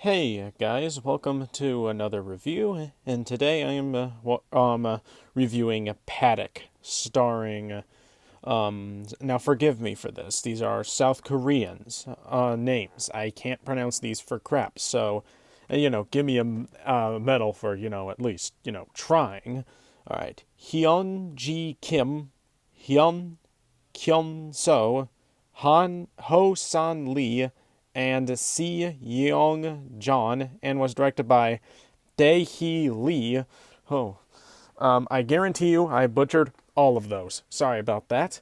Hey guys, welcome to another review, and today I am reviewing Padak, starring. Now forgive me for this; these are South Koreans names. I can't pronounce these for crap, so give me a medal for at least trying. All right, Hyun Ji Kim, Hyun Kyun So, Han Ho San Lee, and Si Yeong John, and was directed by Dae Hee Lee. Oh, I guarantee you, I butchered all of those. Sorry about that.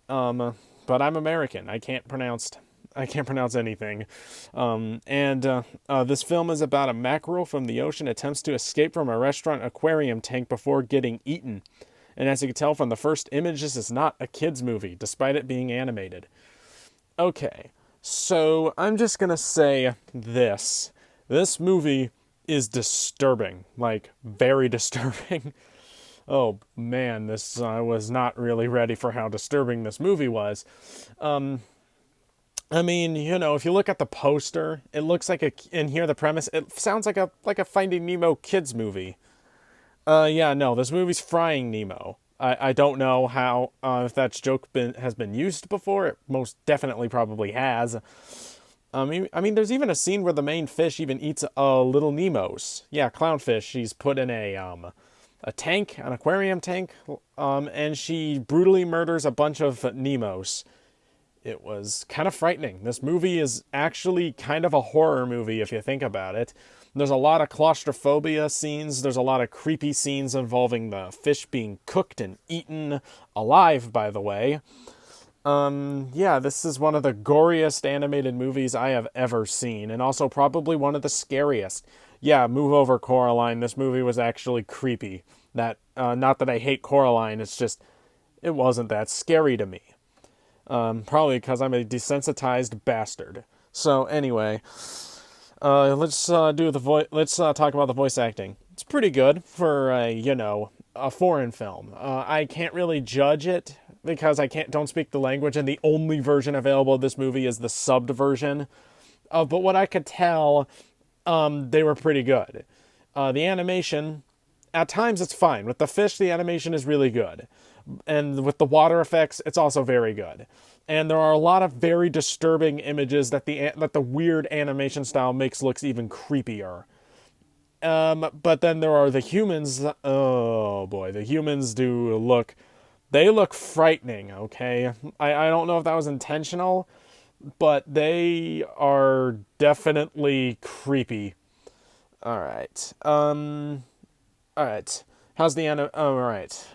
But I'm American. I can't pronounce anything. And this film is about a mackerel from the ocean attempts to escape from a restaurant aquarium tank before getting eaten. And as you can tell from the first image, this is not a kids' movie, despite it being animated. Okay, so I'm just gonna say this. This movie is disturbing, like, very disturbing. Oh man, this I was not really ready for how disturbing this movie was. I mean, if you look at the poster, it looks like and hear the premise, it sounds like a Finding Nemo kids movie. Yeah, no, this movie's Frying Nemo. I don't know how if that has been used before. It most definitely probably has. I mean, there's even a scene where the main fish even eats little Nemos. Yeah, clownfish. She's put in a tank, an aquarium tank, and she brutally murders a bunch of Nemos. It was kind of frightening. This movie is actually kind of a horror movie if you think about it. There's a lot of claustrophobia scenes. There's a lot of creepy scenes involving the fish being cooked and eaten alive, by the way. Yeah, this is one of the goriest animated movies I have ever seen, and also probably one of the scariest. Yeah, move over, Coraline. This movie was actually creepy. Not that I hate Coraline, it's just, it wasn't that scary to me. Probably because I'm a desensitized bastard. So anyway, let's talk about the voice acting. It's pretty good for a foreign film. I can't really judge it because I don't speak the language, and the only version available of this movie is the subbed version. But what I could tell, they were pretty good. The animation, at times it's fine. With the fish, the animation is really good. And with the water effects, it's also very good. And there are a lot of very disturbing images that the weird animation style makes looks even creepier. But then there are the humans. Oh boy, the humans they look frightening, okay? I don't know if that was intentional, but they are definitely creepy. All right. All right. How's the end? All right.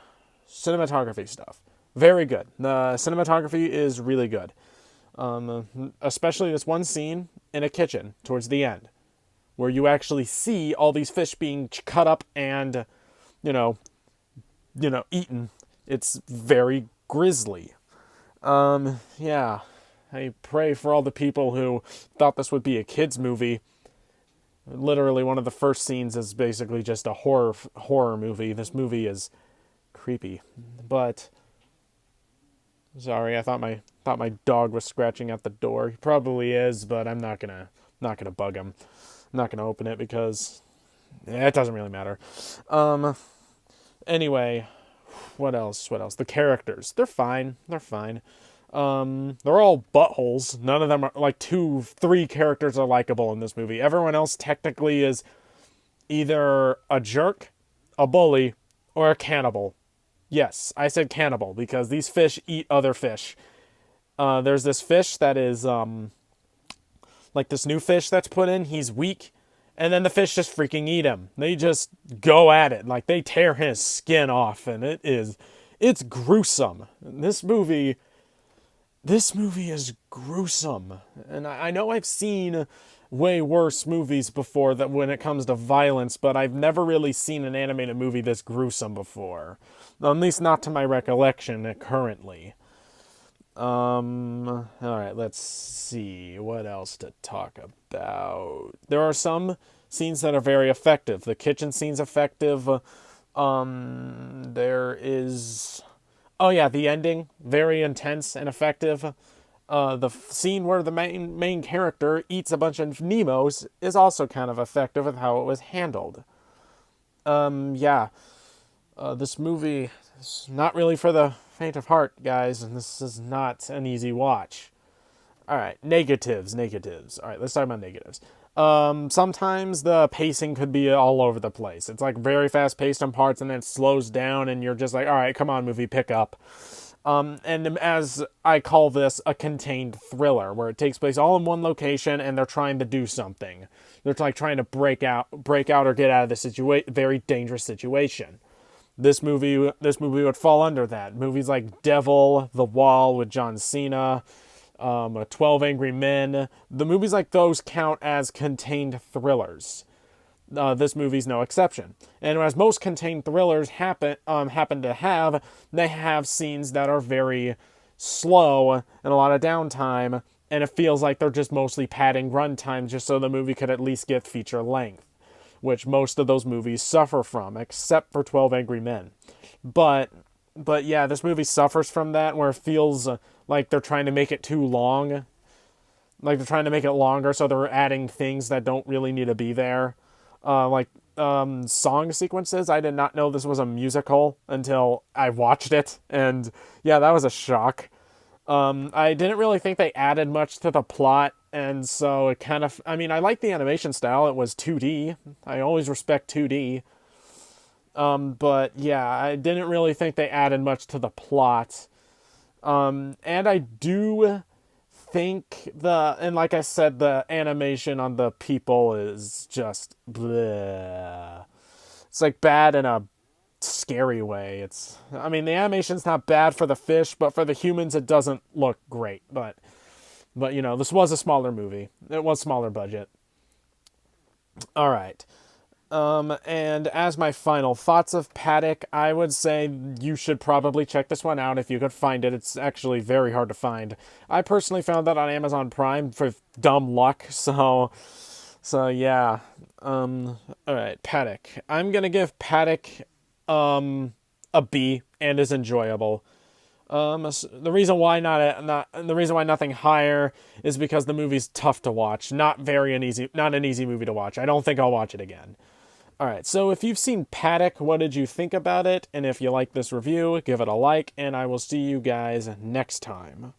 Cinematography stuff. Very good. The cinematography is really good. Especially this one scene in a kitchen towards the end, where you actually see all these fish being cut up and, you know, eaten. It's very grisly. Yeah. I pray for all the people who thought this would be a kids movie. Literally, one of the first scenes is basically just a horror movie. This movie is creepy, but sorry, I thought my dog was scratching at the door. He probably is, but I'm not gonna bug him. I'm not gonna open it because it doesn't really matter. Anyway, what else? What else? The characters, they're fine. They're fine. They're all buttholes. None of them are like three characters are likable in this movie. Everyone else technically is either a jerk, a bully, or a cannibal. Yes, I said cannibal because these fish eat other fish. There's this fish that is like this new fish that's put in. He's weak, and then the fish just freaking eat him. They just go at it, like they tear his skin off, and it's gruesome. This movie is gruesome, and I know I've seen way worse movies before that when it comes to violence, but I've never really seen an animated movie this gruesome before. At least not to my recollection currently. Alright, let's see. What else to talk about? There are some scenes that are very effective. The kitchen scene's effective. There is... Oh yeah, the ending. Very intense and effective. The scene where the main character eats a bunch of Nemos is also kind of effective with how it was handled. Yeah, this movie is not really for the faint of heart, guys, and this is not an easy watch. All right, negatives. All right, let's talk about negatives. Sometimes the pacing could be all over the place. It's like very fast paced on parts, and then it slows down, and you're just like, all right, come on, movie, pick up. And as I call this, a contained thriller, where it takes place all in one location, and they're trying to do something. They're like trying to break out, or get out of this very dangerous situation. This movie would fall under that. Movies like Devil, The Wall with John Cena, 12 Angry Men. The movies like those count as contained thrillers. This movie's no exception. And as most contained thrillers happen to have, they have scenes that are very slow and a lot of downtime, and it feels like they're just mostly padding runtime just so the movie could at least get feature length, which most of those movies suffer from, except for 12 Angry Men. But yeah, this movie suffers from that, where it feels like they're trying to make it too long. Like they're trying to make it longer, so they're adding things that don't really need to be there. Song sequences. I did not know this was a musical until I watched it, and yeah, that was a shock. I didn't really think they added much to the plot, and so it kind of, I mean, I like the animation style. It was 2D. I always respect 2D. But yeah, I didn't really think they added much to the plot. And I do think and like I said, the animation on the people is just bleh. It's like bad in a scary way. I mean, the animation's not bad for the fish, but for the humans, it doesn't look great. But this was a smaller movie. It was smaller budget. All right. And as my final thoughts of Padak, I would say you should probably check this one out if you could find it. It's actually very hard to find. I personally found that on Amazon Prime for dumb luck, so yeah. All right, Padak. I'm gonna give Padak a B, and is enjoyable. The reason why the reason why nothing higher is because the movie's tough to watch. Not an easy movie to watch. I don't think I'll watch it again. Alright, so if you've seen Padak, what did you think about it? And if you like this review, give it a like, and I will see you guys next time.